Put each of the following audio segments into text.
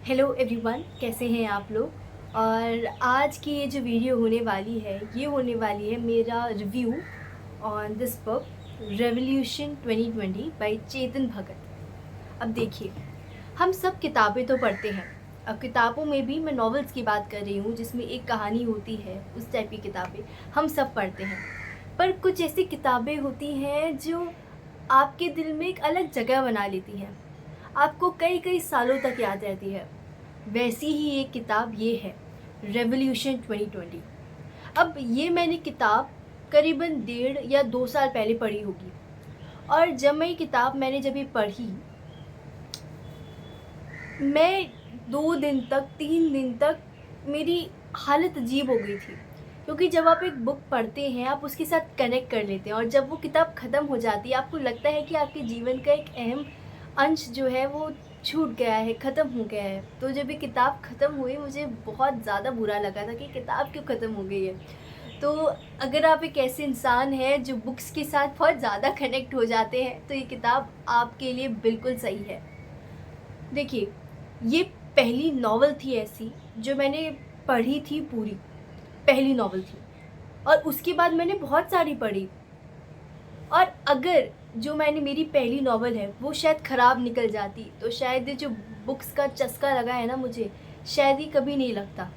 Hello everyone, कैसे हैं आप लोग। और आज की ये जो वीडियो होने वाली है ये होने वाली है मेरा review on this book Revolution 2020 by Chetan Bhagat. अब देखिए, हम सब किताबें तो पढ़ते हैं। अब किताबों में भी मैं नॉवेल्स की बात कर रही हूँ जिसमें एक कहानी होती है, उस टाइप की किताबें हम सब पढ़ते हैं। पर कुछ ऐसी किताबें होती हैं जो आपके दिल में एक अलग जगह बना लेती हैं, आपको कई कई सालों तक याद रहती है। वैसी ही एक किताब ये है, रेवोल्यूशन 2020। अब ये मैंने किताब करीबन 1.5 या 2 साल पहले पढ़ी होगी। और जब मैं ये किताब जब ये पढ़ी, मैं 2 दिन तक 3 दिन तक मेरी हालत अजीब हो गई थी। क्योंकि जब आप एक बुक पढ़ते हैं आप उसके साथ कनेक्ट कर लेते हैं, और जब वो किताब ख़त्म हो जाती है आपको लगता है कि आपके जीवन का एक अहम अंश जो है वो छूट गया है, ख़त्म हो गया है। तो जब ये किताब ख़त्म हुई मुझे बहुत ज़्यादा बुरा लगा था कि किताब क्यों ख़त्म हो गई है। तो अगर आप एक ऐसे इंसान हैं जो बुक्स के साथ बहुत ज़्यादा कनेक्ट हो जाते हैं तो ये किताब आपके लिए बिल्कुल सही है। देखिए, ये पहली नॉवल थी ऐसी जो मैंने पढ़ी थी पूरी, पहली नॉवल थी। और उसके बाद मैंने बहुत सारी पढ़ी। और अगर जो मेरी पहली नॉवल है वो शायद ख़राब निकल जाती तो शायद ये जो बुक्स का चस्का लगा है ना मुझे, शायद ये कभी नहीं लगता।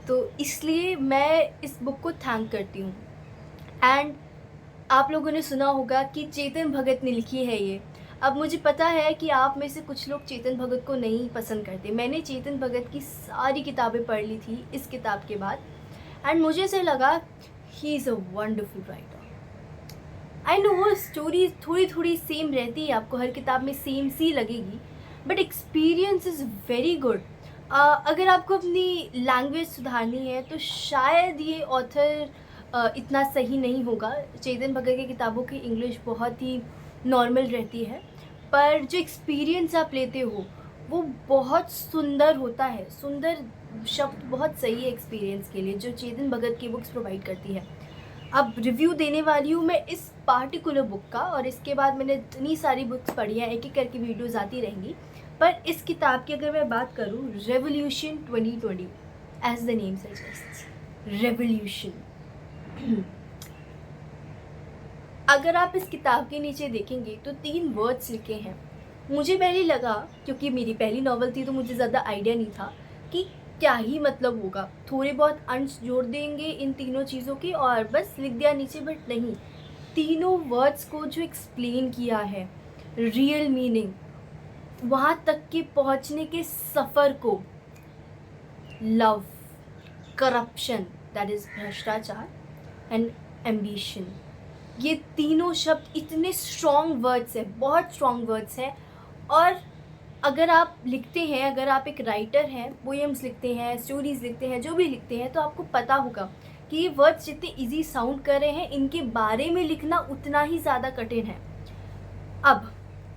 तो इसलिए मैं इस बुक को थैंक करती हूँ। एंड आप लोगों ने सुना होगा कि चेतन भगत ने लिखी है ये। अब मुझे पता है कि आप में से कुछ लोग चेतन भगत को नहीं पसंद करते। मैंने चेतन भगत की सारी किताबें पढ़ ली थी इस किताब के बाद, एंड मुझे ऐसे लगा he is a wonderful writer. I know वो स्टोरी थोड़ी थोड़ी सेम रहती है, आपको हर किताब में सेम सी लगेगी, but experience is very good. अगर आपको अपनी लैंग्वेज सुधारनी है तो शायद ये ऑथर इतना सही नहीं होगा। चेतन भगत की किताबों की इंग्लिश बहुत ही नॉर्मल रहती है, पर जो एक्सपीरियंस आप लेते हो वो बहुत सुंदर होता है। सुंदर शब्द बहुत सही है एक्सपीरियंस के लिए, जो चेतन भगत की बुक्स प्रोवाइड करती है। अब रिव्यू देने वाली हूँ मैं इस पार्टिकुलर बुक का, और इसके बाद मैंने इतनी सारी बुक्स पढ़ी हैं, एक एक करके वीडियोज़ आती रहेंगी। पर इस किताब की अगर मैं बात करूँ, revolution 2020 as the name suggest, revolution. अगर आप इस किताब के नीचे देखेंगे तो 3 वर्ड्स लिखे हैं। मुझे पहले लगा, क्योंकि मेरी पहली नॉवल थी तो मुझे ज़्यादा आइडिया नहीं था कि क्या ही मतलब होगा, थोड़े बहुत अंश जोड़ देंगे इन तीनों चीज़ों के और बस लिख दिया नीचे। बट नहीं, तीनों वर्ड्स को जो एक्सप्लेन किया है, रियल मीनिंग, वहाँ तक के पहुँचने के सफ़र को, लव, करप्शन दैट इज़ भ्रष्टाचार, एंड एम्बिशन, ये तीनों शब्द इतने स्ट्रॉन्ग वर्ड्स हैं, बहुत स्ट्रॉन्ग वर्ड्स हैं। और अगर आप लिखते हैं, अगर आप एक राइटर हैं, पोएम्स लिखते हैं, स्टोरीज़ लिखते हैं, जो भी लिखते हैं, तो आपको पता होगा कि ये वर्ड्स जितने इजी साउंड कर रहे हैं इनके बारे में लिखना उतना ही ज़्यादा कठिन है। अब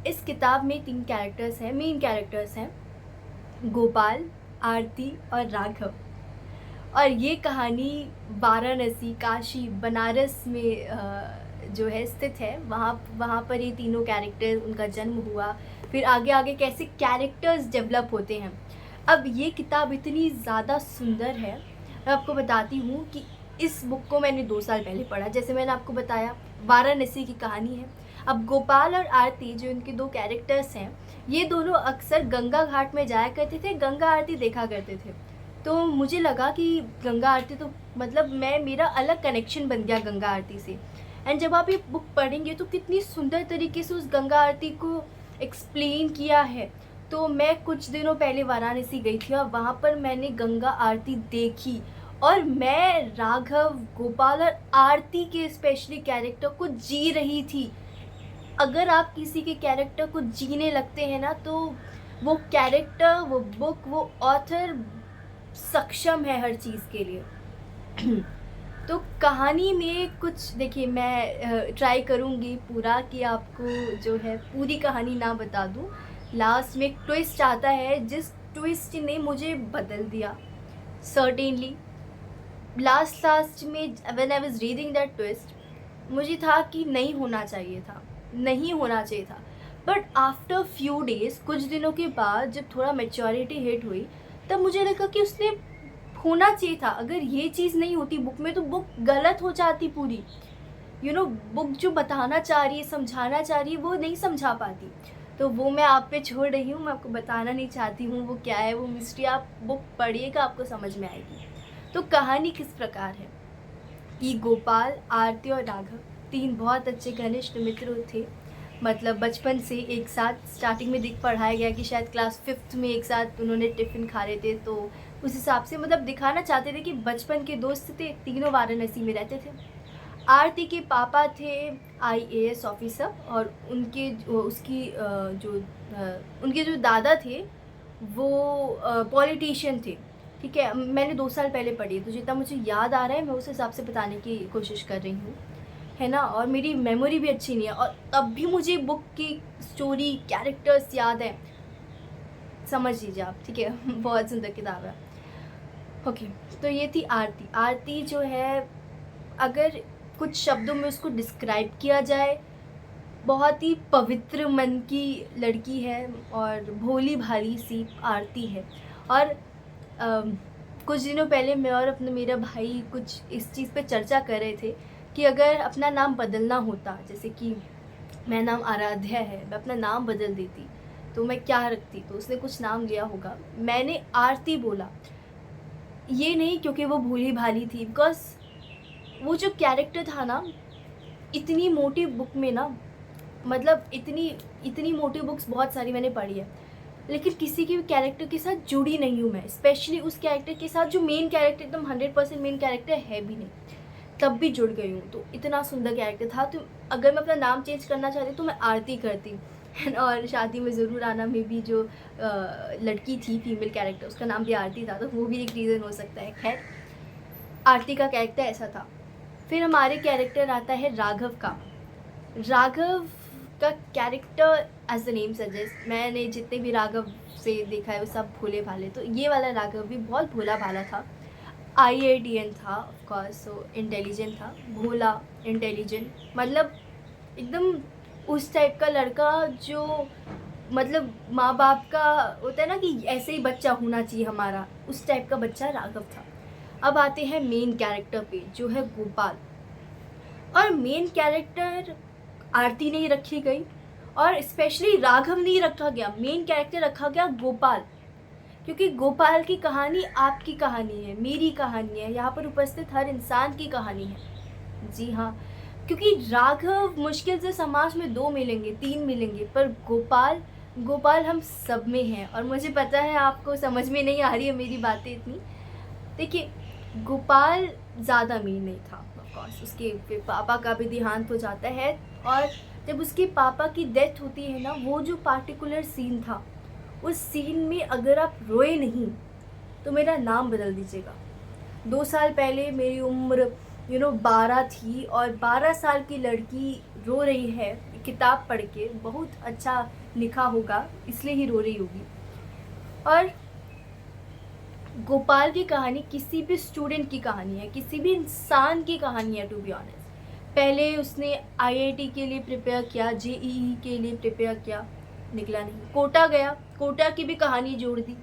इस किताब में 3 कैरेक्टर्स हैं, मेन कैरेक्टर्स हैं, गोपाल, आरती और राघव। और ये कहानी वाराणसी, काशी, बनारस में जो है स्थित है। वहाँ वहाँ पर ये तीनों कैरेक्टर, उनका जन्म हुआ, फिर आगे आगे कैसे कैरेक्टर्स डेवलप होते हैं। अब ये किताब इतनी ज़्यादा सुंदर है, मैं आपको बताती हूँ कि इस बुक को मैंने 2 साल पहले पढ़ा। जैसे मैंने आपको बताया, वाराणसी की कहानी है। अब गोपाल और आरती जो इनके 2 कैरेक्टर्स हैं, ये दोनों अक्सर गंगा घाट में जाया करते थे, गंगा आरती देखा करते थे। तो मुझे लगा कि गंगा आरती तो मतलब मेरा अलग कनेक्शन बन गया गंगा आरती से। एंड जब आप ये बुक पढ़ेंगे तो कितनी सुंदर तरीके से उस गंगा आरती को एक्सप्लेन किया है। तो मैं कुछ दिनों पहले वाराणसी गई थी और वहाँ पर मैंने गंगा आरती देखी, और मैं राघव, गोपाल और आरती के स्पेशली कैरेक्टर को जी रही थी। अगर आप किसी के कैरेक्टर को जीने लगते हैं ना, तो वो कैरेक्टर, वो बुक, वो ऑथर सक्षम है हर चीज़ के लिए। तो कहानी में कुछ देखिए, मैं ट्राई करूँगी पूरा कि आपको जो है पूरी कहानी ना बता दूँ। लास्ट में एक ट्विस्ट आता है जिस ट्विस्ट ने मुझे बदल दिया सर्टेनली। लास्ट में when I was reading that twist, मुझे था कि नहीं होना चाहिए था, नहीं होना चाहिए था। बट आफ्टर फ्यू डेज़, कुछ दिनों के बाद जब थोड़ा मैच्योरिटी हिट हुई, तब मुझे लगा कि उसने होना चाहिए था। अगर ये चीज़ नहीं होती बुक में तो बुक गलत हो जाती पूरी। बुक जो बताना चाह रही है, समझाना चाह रही है, वो नहीं समझा पाती। तो वो मैं आप पे छोड़ रही हूँ, मैं आपको बताना नहीं चाहती हूँ वो क्या है, वो मिस्ट्री आप बुक पढ़िएगा, आपको समझ में आएगी। तो कहानी किस प्रकार है कि गोपाल, आरती और राघव 3 बहुत अच्छे घनिष्ठ मित्र थे। मतलब बचपन से एक साथ, स्टार्टिंग में पढ़ाया गया कि शायद क्लास 5th में एक साथ उन्होंने टिफ़िन खा रहे थे, तो उस हिसाब से मतलब दिखाना चाहते थे कि बचपन के दोस्त थे, तीनों वाराणसी में रहते थे। आरती के पापा थे आईएएस ऑफिसर, और उनके जो दादा थे वो पॉलिटिशियन थे। ठीक है, मैंने 2 साल पहले पढ़ी है, तो जितना मुझे याद आ रहा है मैं उस हिसाब से बताने की कोशिश कर रही हूँ, है ना। और मेरी मेमोरी भी अच्छी नहीं है, और तब भी मुझे बुक की स्टोरी, कैरेक्टर्स याद है। समझ लीजिए आप, ठीक है। बहुत सुंदर किताब है। ओके, तो ये थी आरती। आरती जो है, अगर कुछ शब्दों में उसको डिस्क्राइब किया जाए, बहुत ही पवित्र मन की लड़की है और भोली भाली सी आरती है। और कुछ दिनों पहले मैं और मेरा भाई कुछ इस चीज़ पे चर्चा कर रहे थे कि अगर अपना नाम बदलना होता, जैसे कि मेरा नाम आराध्या है, मैं अपना नाम बदल देती तो मैं क्या रखती, तो उसने कुछ नाम लिया होगा, मैंने आरती बोला। ये नहीं क्योंकि वो भोली भाली थी, बिकॉज वो जो कैरेक्टर था ना, इतनी मोटी बुक में ना, मतलब इतनी इतनी मोटी बुक्स बहुत सारी मैंने पढ़ी है, लेकिन किसी की भी कैरेक्टर के साथ जुड़ी नहीं हूँ मैं, स्पेशली उस कैरेक्टर के साथ जो मेन कैरेक्टर एकदम 100% मेन कैरेक्टर है भी नहीं, तब भी जुड़ गई हूँ। तो इतना सुंदर कैरेक्टर था। तो अगर मैं अपना नाम चेंज करना चाहती तो मैं आरती करती, है ना। और शादी में ज़रूर आना में भी जो लड़की थी, फीमेल कैरेक्टर, उसका नाम भी आरती था, तो वो भी एक रीज़न हो सकता है। खैर, आरती का कैरेक्टर ऐसा था। फिर हमारे कैरेक्टर आता है राघव का। राघव का character as the name suggest, मैंने जितने भी राघव से देखा है वो सब भोले भाले, तो ये वाला राघव भी बहुत भोला भाला था। IITN था ऑफकोर्स, सो इंटेलिजेंट था, भोला, इंटेलिजेंट, मतलब एकदम उस टाइप का लड़का जो, मतलब माँ बाप का होता है ना कि ऐसे ही बच्चा होना चाहिए हमारा, उस टाइप का बच्चा राघव था। अब आते हैं मेन कैरेक्टर पे, जो है गोपाल। और मेन कैरेक्टर आरती नहीं रखी गई, और स्पेशली राघव नहीं रखा गया, मेन कैरेक्टर रखा गया गोपाल। क्योंकि गोपाल की कहानी आपकी कहानी है, मेरी कहानी है, यहाँ पर उपस्थित हर इंसान की कहानी है। जी हाँ, क्योंकि राघव मुश्किल से समाज में 2 मिलेंगे, 3 मिलेंगे, पर गोपाल, गोपाल हम सब में हैं। और मुझे पता है आपको समझ में नहीं आ रही है मेरी बातें इतनी। देखिए, गोपाल ज़्यादा अमीर नहीं था, ऑफकोर्स उसके फिर पापा का भी देहांत हो जाता है, और जब उसके पापा की डेथ होती है ना, वो जो पार्टिकुलर सीन था, उस सीन में अगर आप रोए नहीं तो मेरा नाम बदल दीजिएगा। 2 साल पहले मेरी उम्र 12 थी, और 12 साल की लड़की रो रही है किताब पढ़ के, बहुत अच्छा लिखा होगा इसलिए ही रो रही होगी। और गोपाल की कहानी किसी भी स्टूडेंट की कहानी है, किसी भी इंसान की कहानी है, टू बी ऑनेस्ट। पहले उसने IIT के लिए प्रिपेयर किया, JEE के लिए प्रिपेयर किया, निकला नहीं। कोटा गया, कोटा की भी कहानी जोड़ दी,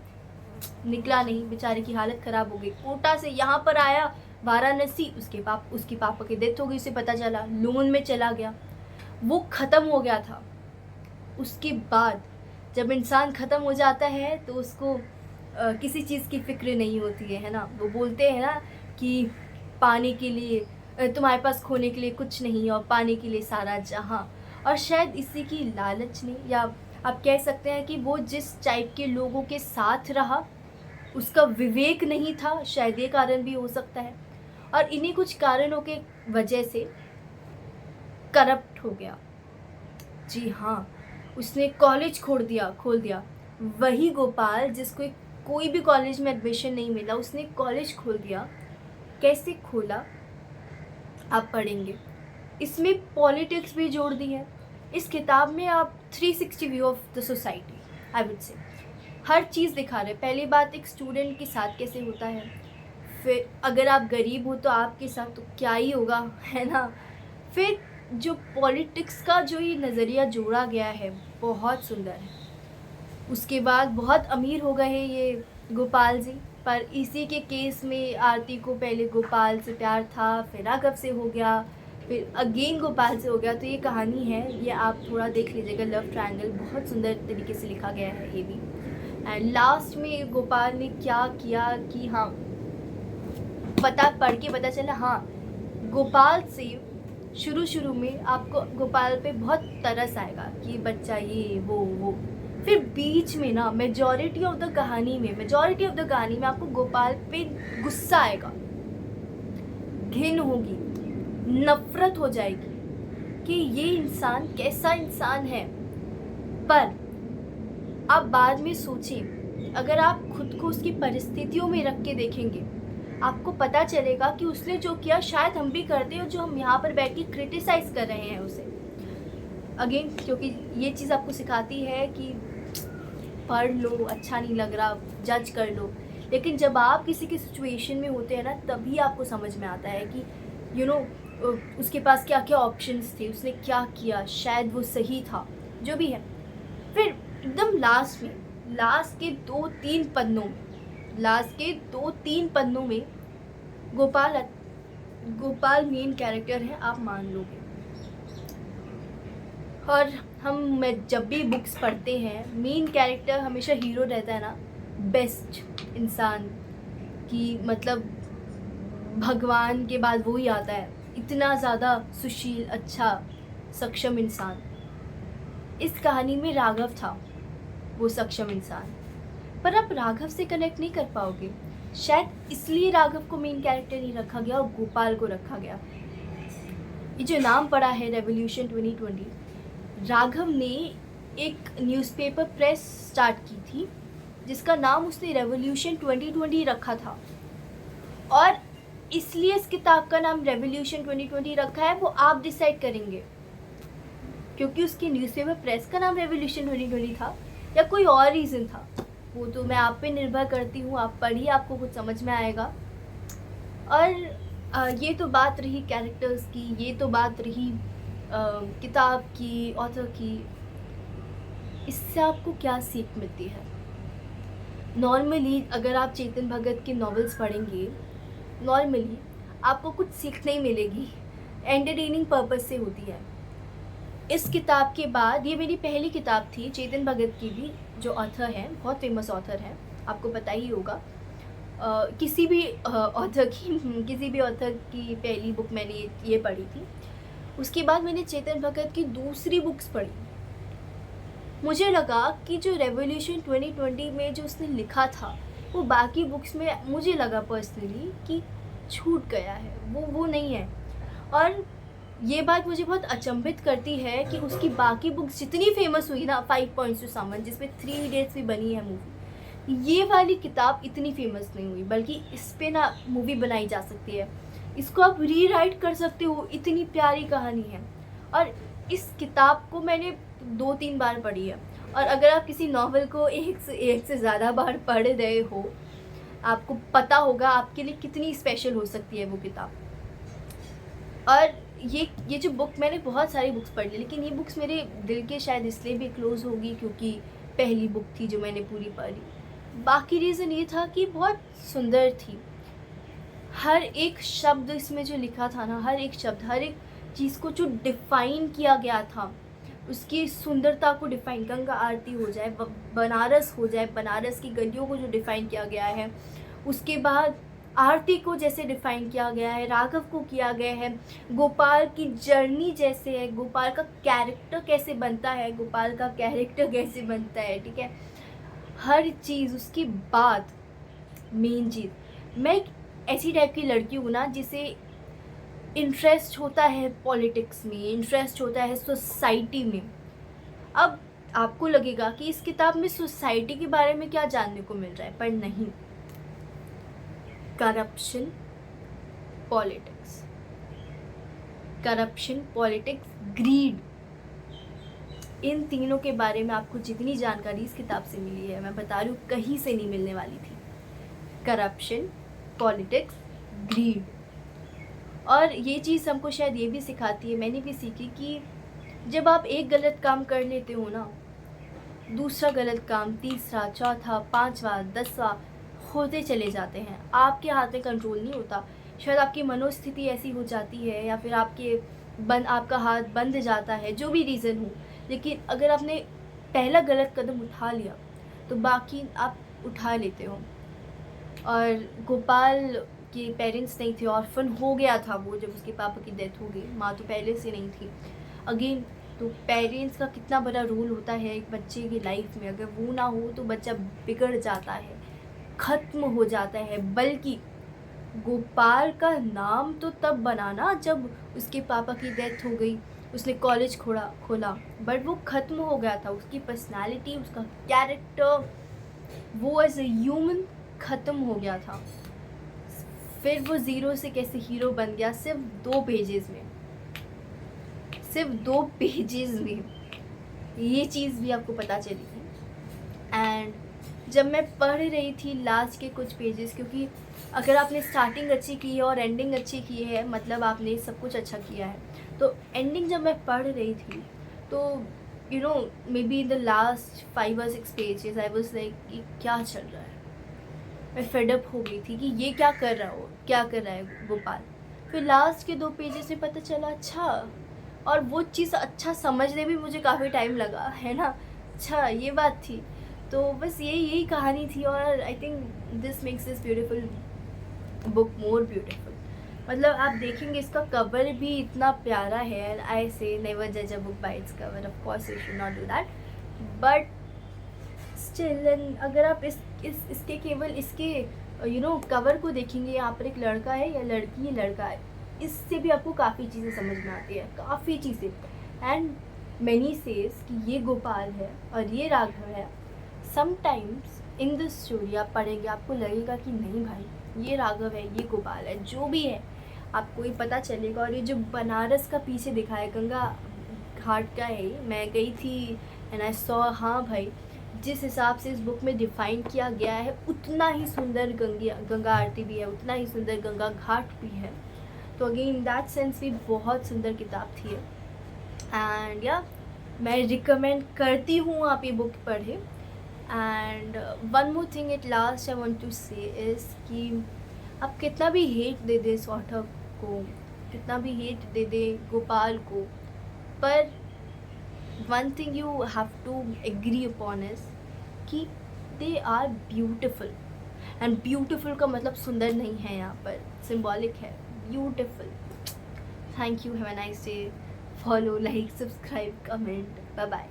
निकला नहीं, बेचारे की हालत ख़राब हो गई। कोटा से यहाँ पर आया वाराणसी, उसकी पापा की डेथ हो गई, उसे पता चला, लोन में चला गया, वो ख़त्म हो गया था। उसके बाद जब इंसान ख़त्म हो जाता है तो उसको किसी चीज़ की फ़िक्र नहीं होती है ना। वो बोलते हैं ना कि पाने के लिए तुम्हारे पास खोने के लिए कुछ नहीं, और पाने के लिए सारा जहां। और शायद इसी की लालच ने, या आप कह सकते हैं कि वो जिस टाइप के लोगों के साथ रहा, उसका विवेक नहीं था, शायद ये कारण भी हो सकता है। और इन्हीं कुछ कारणों के वजह से करप्ट हो गया। जी हाँ, उसने कॉलेज खोल दिया। वही गोपाल जिसको कोई भी कॉलेज में एडमिशन नहीं मिला, उसने कॉलेज खोल दिया। कैसे खोला आप पढ़ेंगे। इसमें पॉलिटिक्स भी जोड़ दी है। इस किताब में आप 360 view of the society, I would say, हर चीज़ दिखा रहे। पहली बात, एक स्टूडेंट के साथ कैसे होता है, फिर अगर आप गरीब हो तो आपके साथ तो क्या ही होगा, है ना। फिर जो पॉलिटिक्स का जो ये नज़रिया जोड़ा गया है, बहुत सुंदर है। उसके बाद बहुत अमीर हो गए हैं ये गोपाल जी, पर इसी के केस में आरती को पहले गोपाल से प्यार था, फिर राघव से हो गया, फिर अगेन गोपाल से हो गया। तो ये कहानी है, ये आप थोड़ा देख लीजिएगा। लव ट्रायंगल बहुत सुंदर तरीके से लिखा गया है ये भी। एंड लास्ट में गोपाल ने क्या किया कि हाँ, पढ़ के पता चला, हाँ, गोपाल से शुरू में आपको गोपाल पे बहुत तरस आएगा कि बच्चा ये वो। फिर बीच में ना मेजॉरिटी ऑफ द कहानी में आपको गोपाल पे गुस्सा आएगा, घिन होगी, नफरत हो जाएगी कि ये इंसान कैसा इंसान है। पर आप बाद में सोचें, अगर आप खुद को उसकी परिस्थितियों में रख के देखेंगे, आपको पता चलेगा कि उसने जो किया शायद हम भी करते हैं, जो हम यहाँ पर बैठ के क्रिटिसाइज कर रहे हैं उसे। अगेन, क्योंकि ये चीज़ आपको सिखाती है कि पढ़ लो, अच्छा नहीं लग रहा, जज कर लो। लेकिन जब आप किसी की सिचुएशन में होते हैं ना, तभी आपको समझ में आता है कि उसके पास क्या क्या ऑप्शंस थे, उसने क्या किया, शायद वो सही था, जो भी है। फिर एकदम लास्ट के 2-3 पन्नों में गोपाल मेन कैरेक्टर है, आप मान लोगे। और मैं जब भी बुक्स पढ़ते हैं, मेन कैरेक्टर हमेशा हीरो रहता है ना, बेस्ट इंसान की, मतलब भगवान के बाद वो ही आता है, इतना ज़्यादा सुशील, अच्छा, सक्षम इंसान। इस कहानी में राघव था वो सक्षम इंसान, पर आप राघव से कनेक्ट नहीं कर पाओगे। शायद इसलिए राघव को मेन कैरेक्टर नहीं रखा गया और गोपाल को रखा गया। ये जो नाम पड़ा है रेवोल्यूशन 2020, राघव ने एक न्यूज़पेपर प्रेस स्टार्ट की थी जिसका नाम उसने रेवोल्यूशन 2020 रखा था, और इसलिए इस किताब का नाम रेवोल्यूशन 2020 रखा है, वो आप डिसाइड करेंगे, क्योंकि उसकी न्यूज़पेपर प्रेस का नाम रेवोल्यूशन 2020 था या कोई और रीज़न था, वो तो मैं आप पे निर्भर करती हूँ। आप पढ़िए, आपको कुछ समझ में आएगा। और ये तो बात रही कैरेक्टर्स की, ये तो बात रही किताब की, ऑथर की। इससे आपको क्या सीख मिलती है? नॉर्मली अगर आप चेतन भगत के नॉवेल्स पढ़ेंगे, नॉर्मली आपको कुछ सीख नहीं मिलेगी, एंटरटेनिंग पर्पस से होती है। इस किताब के बाद, ये मेरी पहली किताब थी चेतन भगत की भी, जो ऑथर हैं, बहुत फेमस ऑथर हैं, आपको पता ही होगा। किसी भी ऑथर की पहली बुक मैंने ये पढ़ी थी। उसके बाद मैंने चेतन भगत की दूसरी बुक्स पढ़ी। मुझे लगा कि जो रेवोल्यूशन 2020 में जो उसने लिखा था, वो बाकी बुक्स में मुझे लगा पर्सनली कि छूट गया है, वो नहीं है। और ये बात मुझे बहुत अचंभित करती है कि उसकी बाकी बुक्स जितनी फेमस हुई ना, 5 पॉइंट्स टू समवन, जिसमें 3 इडियट्स भी बनी है मूवी, ये वाली किताब इतनी फेमस नहीं हुई, बल्कि इस पे ना मूवी बनाई जा सकती है, इसको आप रीराइट कर सकते हो, इतनी प्यारी कहानी है। और इस किताब को मैंने 2-3 बार पढ़ी है। और अगर आप किसी नॉवल को एक से ज़्यादा बार पढ़ रहे हो, आपको पता होगा आपके लिए कितनी स्पेशल हो सकती है वो किताब। और ये जो बुक, मैंने बहुत सारी बुक्स पढ़ ली, लेकिन ये बुक्स मेरे दिल के शायद इसलिए भी क्लोज़ होगी क्योंकि पहली बुक थी जो मैंने पूरी पढ़ी। बाकी रीज़न ये था कि बहुत सुंदर थी। हर एक शब्द इसमें जो लिखा था ना, हर एक शब्द, हर एक चीज़ को जो डिफ़ाइन किया गया था, उसकी सुंदरता को डिफ़ाइन, गंगा आरती हो जाए, बनारस हो जाए, बनारस की गलियों को जो डिफ़ाइन किया गया है, उसके बाद आरती को जैसे डिफ़ाइन किया गया है, राघव को किया गया है, गोपाल की जर्नी जैसे है, गोपाल का कैरेक्टर कैसे बनता है, ठीक है, हर चीज़। उसकी बाद मेन चीज़, मैं एक ऐसी टाइप की लड़की हूँ ना जिसे इंटरेस्ट होता है पॉलिटिक्स में, इंटरेस्ट होता है सोसाइटी में। अब आपको लगेगा कि इस किताब में सोसाइटी के बारे में क्या जानने को मिल रहा है, पर नहीं, करप्शन, पॉलिटिक्स, ग्रीड, इन तीनों के बारे में आपको जितनी जानकारी इस किताब से मिली है, मैं बता रही हूँ, कहीं से नहीं मिलने वाली थी। Corruption, politics, greed. और ये चीज़ हमको शायद ये भी सिखाती है, मैंने भी सीखी, कि जब आप एक गलत काम कर लेते हो ना, दूसरा गलत काम, तीसरा, चौथा, पाँचवा, 10वां होते चले जाते हैं। आपके हाथ में कंट्रोल नहीं होता। शायद आपकी मनोस्थिति ऐसी हो जाती है या फिर आपका हाथ बंध जाता है, जो भी रीज़न हो। लेकिन अगर आपने पहला गलत कदम उठा लिया तो बाकी आप उठा लेते हो। और गोपाल के पेरेंट्स नहीं थे, ऑर्फन हो गया था वो जब उसके पापा की डेथ हो गई। माँ तो पहले से नहीं थी। अगेन, तो पेरेंट्स का कितना बड़ा रोल होता है एक बच्चे की लाइफ में। अगर वो ना हो तो बच्चा बिगड़ जाता है, ख़त्म हो जाता है। बल्कि गोपाल का नाम तो तब बना ना जब उसके पापा की डेथ हो गई, उसने कॉलेज खोला, बट वो ख़त्म हो गया था। उसकी पर्सनालिटी, उसका कैरेक्टर, वो एज ए ह्यूमन ख़त्म हो गया था। फिर वो ज़ीरो से कैसे हीरो बन गया, सिर्फ 2 पेजेस में, सिर्फ 2 पेजेस में। ये चीज़ भी आपको पता चली थी। एंड जब मैं पढ़ रही थी लास्ट के कुछ पेजेस, क्योंकि अगर आपने स्टार्टिंग अच्छी की है और एंडिंग अच्छी की है, मतलब आपने सब कुछ अच्छा किया है। तो एंडिंग जब मैं पढ़ रही थी तो you know may be in the last 5 or 6 pages I was like कि क्या चल रहा है। मैं फेडअप हो गई थी कि ये क्या कर रहा है गोपाल। फिर लास्ट के 2 पेजेस में पता चला, अच्छा, और वो चीज़ अच्छा समझने भी मुझे काफ़ी टाइम लगा, है ना। अच्छा, ये बात थी। तो बस यही कहानी थी। और I think this makes this beautiful book more beautiful. मतलब आप देखेंगे इसका कवर भी इतना प्यारा है। एंड आई से नेवर जज a book by its cover, of course you should not do that, but still अगर आप इसके केवल इसके कवर को देखेंगे, यहाँ पर एक लड़का है या लड़की है, लड़का है, इससे भी आपको काफ़ी चीज़ें समझ में आती है, काफ़ी चीज़ें। एंड मैनी सेज कि ये गोपाल है और ये राघव है। समटाइम्स इन द स्टोरी आप पढ़ेंगे, आपको लगेगा कि नहीं भाई, ये राघव है, ये गोपाल है, जो भी है आपको ये पता चलेगा। और ये जो बनारस का पीछे दिखा है, गंगा घाट का है, मैं गई थी एंड आई सॉ, हाँ भाई, जिस हिसाब से इस बुक में डिफ़ाइन किया गया है, उतना ही सुंदर गंगा आरती भी है, उतना ही सुंदर गंगा घाट भी है। तो अगेन इन दैट सेंस भी बहुत सुंदर किताब थी। एंड या मैं रिकमेंड करती हूँ आप ये बुक पढ़ें। And one more thing at last I want to say is कि आप कितना भी हेट दे दे सौरभ को, कितना भी हेट दे दे गोपाल को, पर one thing you have to agree upon is कि they are beautiful. And beautiful का मतलब सुंदर नहीं है, यहाँ पर सिंबॉलिक है, beautiful. Thank you, have a nice day. Follow, like, subscribe, comment, bye bye.